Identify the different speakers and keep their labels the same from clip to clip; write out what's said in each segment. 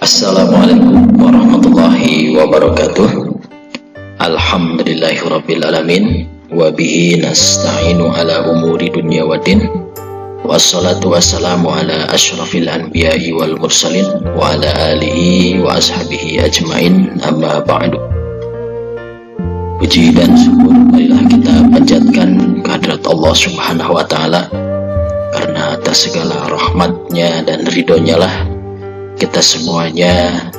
Speaker 1: Assalamualaikum warahmatullahi wabarakatuh. Alhamdulillahirrabbilalamin. Wabihi nasta'inu ala umuri dunya wa din. Wassalatu wassalamu ala ashrafil anbiya'i wal mursalin wa ala alihi wa ashabihi ajmain, amma ba'du. Puji dan syukur marilah kita panjatkan kehadirat Allah subhanahu wa ta'ala, karena atas segala rahmatnya dan ridhonya lah kita semuanya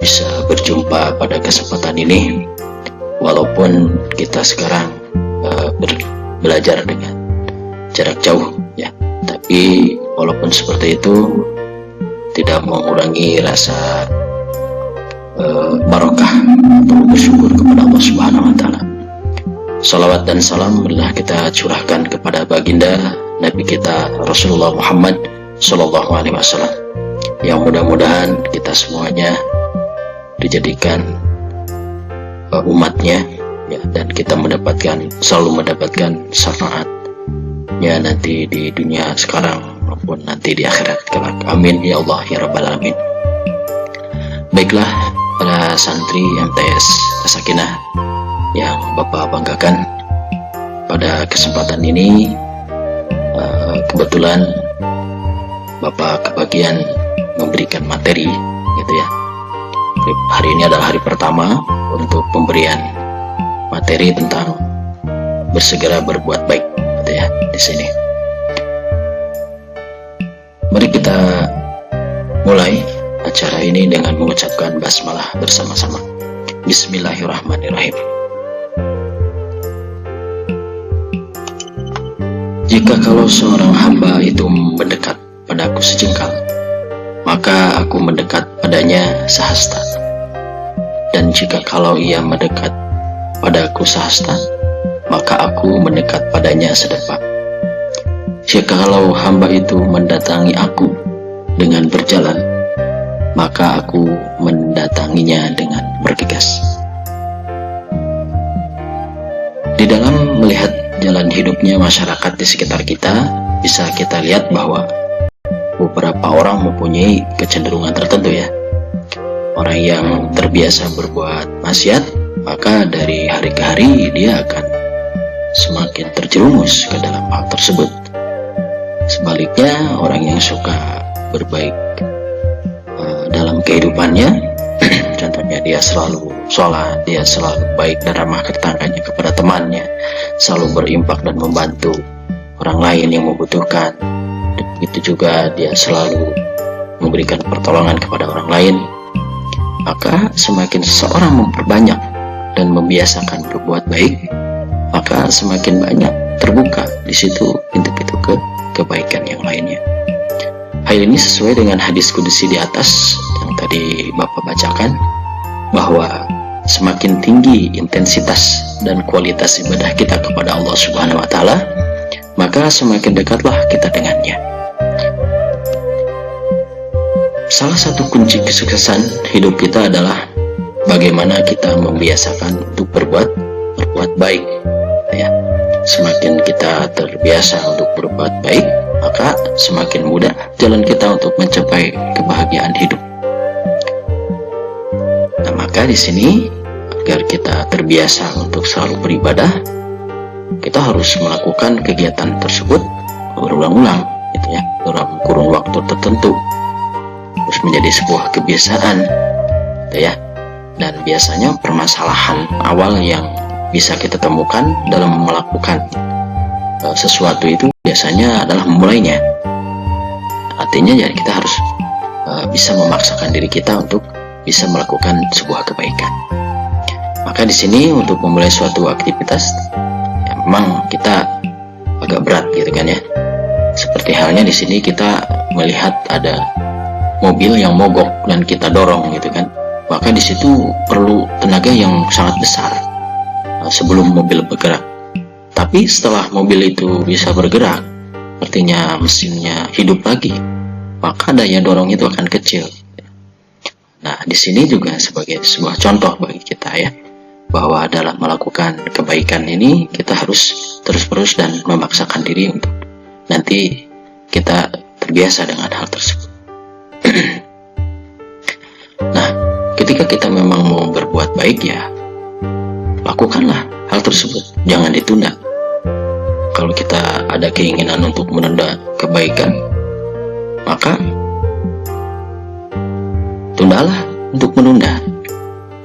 Speaker 1: bisa berjumpa pada kesempatan ini, walaupun kita sekarang belajar dengan jarak jauh ya, tapi walaupun seperti itu tidak mengurangi rasa barokah atau bersyukur kepada Allah Subhanahu wa taala. Salawat dan salam marilah kita curahkan kepada baginda Nabi kita Rasulullah Muhammad Sallallahu Alaihi Wasallam, yang mudah-mudahan kita semuanya dijadikan umatnya ya, dan kita selalu mendapatkan syafaatnya nanti di dunia sekarang maupun nanti di akhirat kelak. Amin ya Allah ya Rabbal Alamin. Baiklah para santri MTS As-Sakinah yang Bapak banggakan, pada kesempatan ini kebetulan Bapak kebagian memberikan materi gitu ya. Hari ini adalah hari pertama untuk pemberian materi tentang bersegera berbuat baik gitu ya di sini. Mari kita mulai acara ini dengan mengucapkan basmalah bersama-sama. Bismillahirrahmanirrahim. Jika kalau seorang hamba itu mendekat padaku sejengkal, maka aku mendekat padanya sehasta. Dan jika kalau ia mendekat padaku sehasta, maka aku mendekat padanya sedepak. Jika kalau hamba itu mendatangi aku dengan berjalan, maka aku mendatanginya dengan bergegas. Di dalam melihat jalan hidupnya masyarakat di sekitar kita, bisa kita lihat bahwa beberapa orang mempunyai kecenderungan tertentu ya. Orang yang terbiasa berbuat maksiat, maka dari hari ke hari dia akan semakin terjerumus ke dalam hal tersebut. Sebaliknya, orang yang suka berbaik dalam kehidupannya, contohnya dia selalu sholat, dia selalu baik dan ramah ke tetangganya, kepada temannya, selalu berinfak dan membantu orang lain yang membutuhkan. Begitu juga dia selalu memberikan pertolongan kepada orang lain. Maka semakin seseorang memperbanyak dan membiasakan berbuat baik, maka semakin banyak terbuka di situ pintu-pintu kebaikan yang lainnya. Hal ini sesuai dengan hadis kudusi di atas yang tadi Bapak bacakan, bahwa semakin tinggi intensitas dan kualitas ibadah kita kepada Allah Subhanahu wa taala, maka semakin dekatlah kita dengannya. Salah satu kunci kesuksesan hidup kita adalah bagaimana kita membiasakan untuk berbuat baik ya. Semakin kita terbiasa untuk berbuat baik, maka semakin mudah jalan kita untuk mencapai kebahagiaan hidup. Nah, maka di sini agar kita terbiasa untuk selalu beribadah, kita harus melakukan kegiatan tersebut berulang-ulang gitu ya, dalam kurun waktu tertentu. Harus menjadi sebuah kebiasaan gitu ya. Dan biasanya permasalahan awal yang bisa kita temukan dalam melakukan sesuatu itu biasanya adalah memulainya. Artinya ya kita harus bisa memaksakan diri kita untuk bisa melakukan sebuah kebaikan. Maka di sini untuk memulai suatu aktivitas ya, memang kita agak berat gitu kan ya. Seperti halnya di sini kita melihat ada mobil yang mogok dan kita dorong gitu kan, maka di situ perlu tenaga yang sangat besar sebelum mobil bergerak. Tapi setelah mobil itu bisa bergerak, artinya mesinnya hidup lagi, maka daya dorong itu akan kecil. Nah, di sini juga sebagai sebuah contoh bagi kita ya, bahwa dalam melakukan kebaikan ini kita harus terus-menerus dan memaksakan diri untuk nanti kita terbiasa dengan hal tersebut. jika kita memang mau berbuat baik, ya lakukanlah hal tersebut, jangan ditunda. Kalau kita ada keinginan untuk menunda kebaikan, maka tundalah untuk menunda.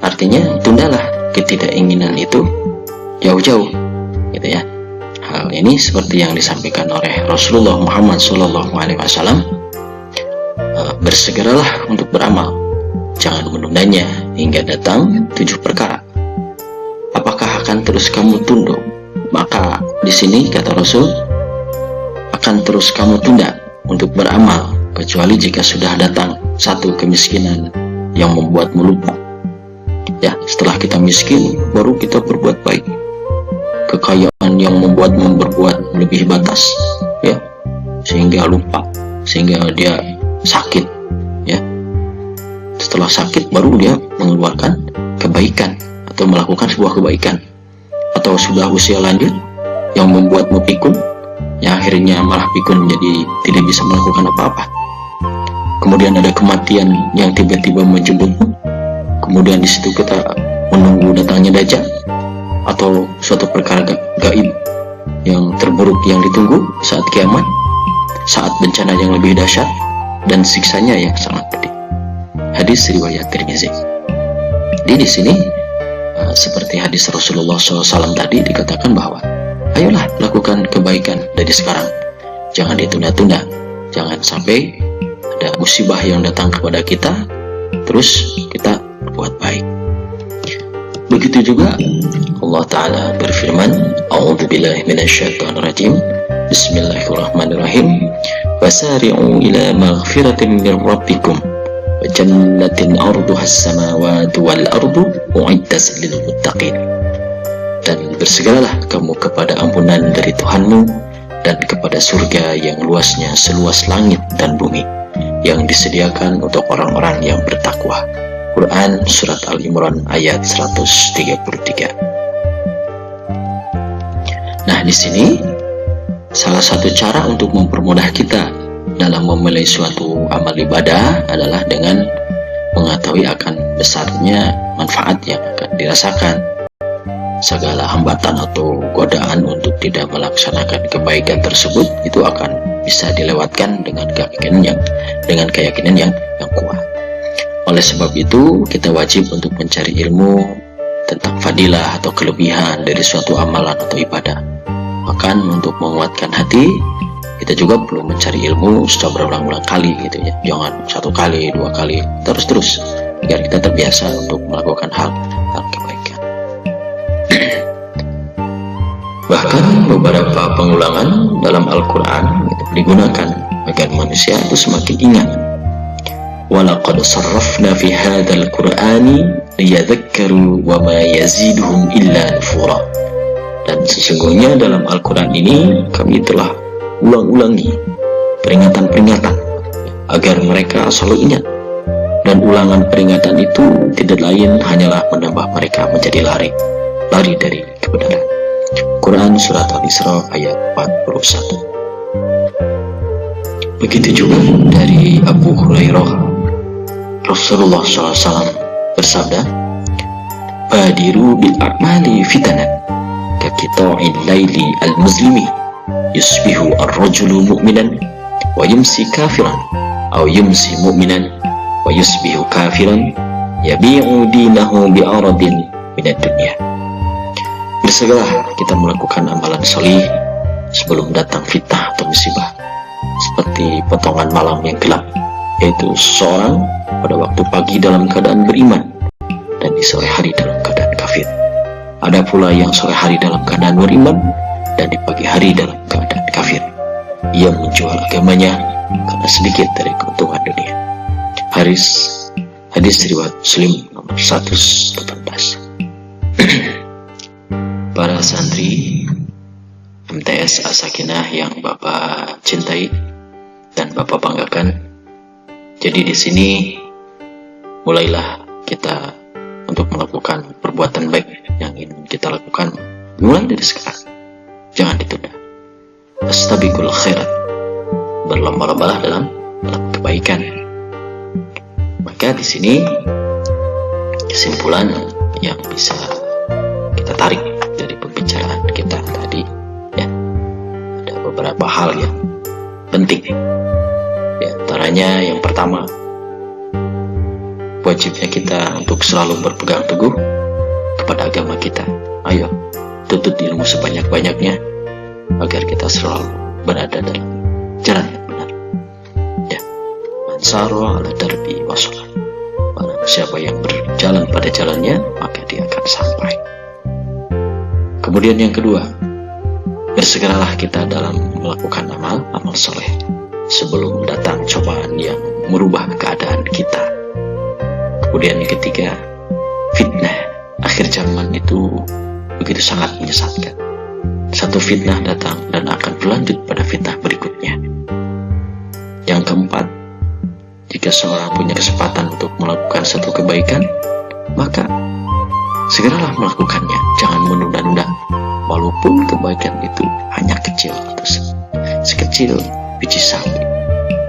Speaker 1: Artinya tundalah ketidakinginan itu jauh-jauh, gitu ya. Hal ini seperti yang disampaikan oleh Rasulullah Muhammad SAW, bersegeralah untuk beramal, jangan menundanya hingga datang 7 perkara. Apakah akan terus kamu tunduk? Maka di sini kata Rasul, akan terus kamu tunda untuk beramal kecuali jika sudah datang satu kemiskinan yang membuatmu lupa. Ya, setelah kita miskin baru kita berbuat baik. Kekayaan yang membuatmu berbuat lebih batas, ya, sehingga lupa, sehingga dia sakit, ya. Setelah sakit baru dia mengeluarkan kebaikan atau melakukan sebuah kebaikan. Atau sudah usia lanjut yang membuatmu pikun, yang akhirnya malah pikun jadi tidak bisa melakukan apa-apa. Kemudian ada kematian yang tiba-tiba menjemputmu, kemudian di situ kita menunggu datangnya Dajjal, atau suatu perkara gaib yang terburuk yang ditunggu saat kiamat, saat bencana yang lebih dahsyat dan siksanya yang sangat pedih. Hadis riwayat Tirmizi. Di sini seperti hadis Rasulullah SAW tadi dikatakan bahwa ayolah lakukan kebaikan dari sekarang, jangan ditunda-tunda, jangan sampai ada musibah yang datang kepada kita terus kita berbuat baik. Begitu juga Allah Ta'ala berfirman, A'udzubillahi minasyaitonirrajim, Bismillahirrahmanirrahim, Wasari'u ila maghfiratin min rabbikum wa jannatin arduha as-samawati wal ardu u'iddat lil muttaqin. Dan bersegeralah kamu kepada ampunan dari Tuhanmu dan kepada surga yang luasnya seluas langit dan bumi, yang disediakan untuk orang-orang yang bertakwa. Quran Surat Al-Imran ayat 133. Nah, di sini salah satu cara untuk mempermudah kita dalam memilih suatu amal ibadah adalah dengan mengetahui akan besarnya manfaat yang akan dirasakan. Segala hambatan atau godaan untuk tidak melaksanakan kebaikan tersebut itu akan bisa dilewatkan dengan keyakinan yang kuat. Oleh sebab itu, kita wajib untuk mencari ilmu tentang fadilah atau kelebihan dari suatu amalan atau ibadah. Bahkan untuk menguatkan hati, kita juga perlu mencari ilmu secara berulang-ulang kali, gitu ya. Jangan 1 kali, 2 kali, terus agar kita terbiasa untuk melakukan hal kebaikan. Bahkan beberapa pengulangan dalam Al-Quran itu digunakan agar manusia itu semakin ingat. وَلَقَدْ صَرَّفْنَا فِي هَذَا الْقُرْآنِ لِيَذَكَّرُوا وَمَا يَزِيدُهُمْ إِلَّا نُفُورًا. Dan sesungguhnya dalam Al-Quran ini kami telah ulang-ulangi peringatan-peringatan agar mereka selalu ingat. Dan ulangan peringatan itu tidak lain hanyalah menambah mereka menjadi lari dari kebenaran. Quran Surat Al-Isra ayat 41. Begitu juga dari Abu Hurairah, Rasulullah SAW bersabda, Badiru bil a'mali fitanan kakita'il laili al-muzlimi yusbihu ar-rajulu mu'minan wa yumsi kafiran aw yumsi mu'minan wa yusbihu kafiran yabi'u dinahu bi'aradin minad dunya. Bersegeralah kita melakukan amalan salih sebelum datang fitnah atau musibah, seperti potongan malam yang gelap, yaitu seseorang pada waktu pagi dalam keadaan beriman dan di sore hari dalam keadaan kafir. Ada pula yang sore hari dalam keadaan beriman dan di pagi hari dalam keadaan kafir. Ia menjual agamanya karena sedikit dari keuntungan dunia. Hadis riwayat Muslim nomor 118. Para santri MTS As-Sakinah yang Bapak cintai dan Bapak banggakan, jadi di sini mulailah kita untuk melakukan perbuatan baik yang ingin kita lakukan mulai dari sekarang. Jangan ditunda. Astabiqul khairat, berlomba-lombalah dalam kebaikan. Maka di sini kesimpulan yang bisa kita tarik dari pembicaraan kita tadi, ya, ada beberapa hal yang penting. Di antaranya yang pertama, wajibnya kita untuk selalu berpegang teguh kepada agama kita. Ayo, tuntut ilmu sebanyak-banyaknya agar kita selalu berada dalam jalan yang benar. Ya, mansaro ala darbi wasolah. Barang siapa yang berjalan pada jalannya, maka dia akan sampai. Kemudian yang kedua, bersegeralah kita dalam melakukan amal soleh sebelum datang cobaan yang merubah keadaan kita. Kemudian yang ketiga, fitnah akhir zaman itu begitu sangat menyesatkan. Satu fitnah datang dan akan berlanjut pada fitnah berikutnya. Yang keempat, jika seorang punya kesempatan untuk melakukan satu kebaikan, maka segeralah melakukannya. Jangan menunda-nunda, walaupun kebaikan itu hanya kecil, atau sekecil biji sawi,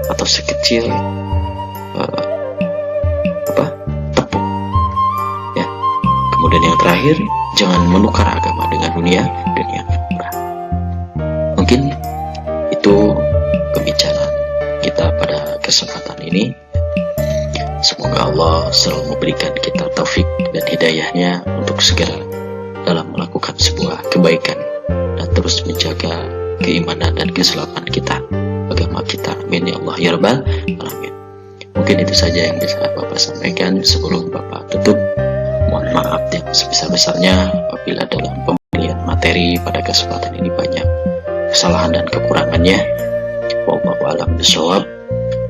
Speaker 1: atau sekecil tepung. Ya. Kemudian yang terakhir, jangan menukar agama dengan dunia yang murah. Mungkin itu pembicaraan kita pada kesempatan ini. Semoga Allah selalu memberikan kita taufik dan hidayahnya untuk segera dalam melakukan sebuah kebaikan dan terus menjaga keimanan dan keselamatan kita, agama kita. Amin ya Allah ya Rabbal Alamin. Mungkin itu saja yang bisa Bapak sampaikan sebelum Bapak tutup. Mohon maaf yang sebesar-besarnya apabila dalam pembelian materi pada kesempatan ini banyak kesalahan dan kekurangannya. Wallahu a'lam bishawab.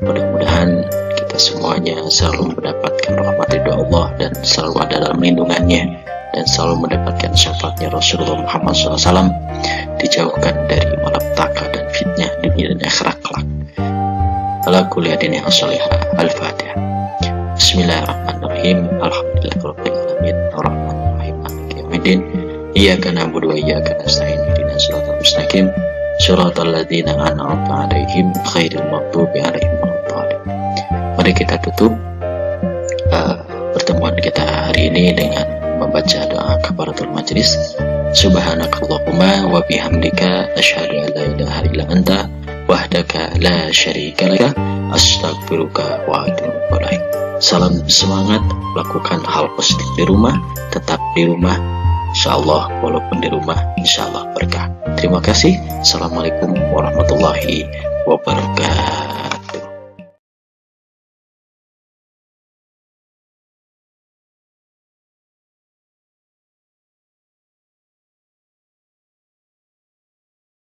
Speaker 1: Mudah-mudahan kita semuanya selalu mendapatkan rahmat ridho Allah dan selalu ada dalam lindungannya, dan selalu mendapatkan syafaatnya Rasulullah Muhammad SAW, dijauhkan dari malapetaka dan fitnah dunia dan akhirat kelak. Ala kulli hadin yang salihah. Al-Fatihah. Bismillahirrahmanirrahim. Alhamdulillahirabbil alamin. Arrahmanirrahim. Maliki yaumiddin. Iyyaka na'budu wa iyyaka nasta'in. Ihdinas siratal mustaqim. Shiratal ladzina an'amta 'alaihim ghairil maghdubi 'alaihim waladdallin. Mari kita tutup pertemuan kita hari ini dengan membaca doa kafaratul majlis. Subhanakallahumma wa bihamdika asyhadu an la ilaha illa anta wahdaka la syarika laka astaghfiruka wa atubu ilaik. Salam semangat, lakukan hal positif di rumah, tetap di rumah. Insyaallah, walaupun di rumah, insyaallah berkah. Terima kasih. Assalamualaikum warahmatullahi wabarakatuh.